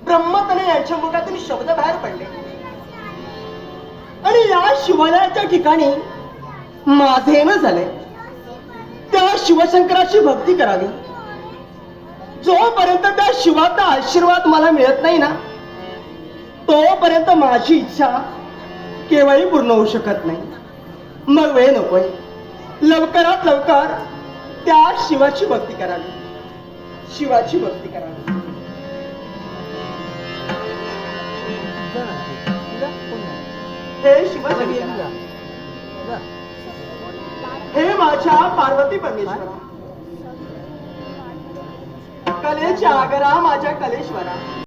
ब्रह्मतने यांच्या मुखातून शब्द बाहेर पडले आणि या शिवालयाच्या ठिकाणी माझे येणं झाले. त्या शिवशंकराची भक्ती करावी. जोपर्यंत त्या शिवाचा आशीर्वाद मला मिळत नाही ना, तोपर्यंत माझी इच्छा केव्हाही पूर्ण होऊ शकत नाही. मग वेळ नकोय, लवकरात लवकर त्या शिवाची भक्ती करावी. शिवाची भक्ती करावी. हे शिवशंकरा, हे माझ्या पार्वती परमेश्वरा, कलेच्या आगरा माझ्या कलेश्वरा.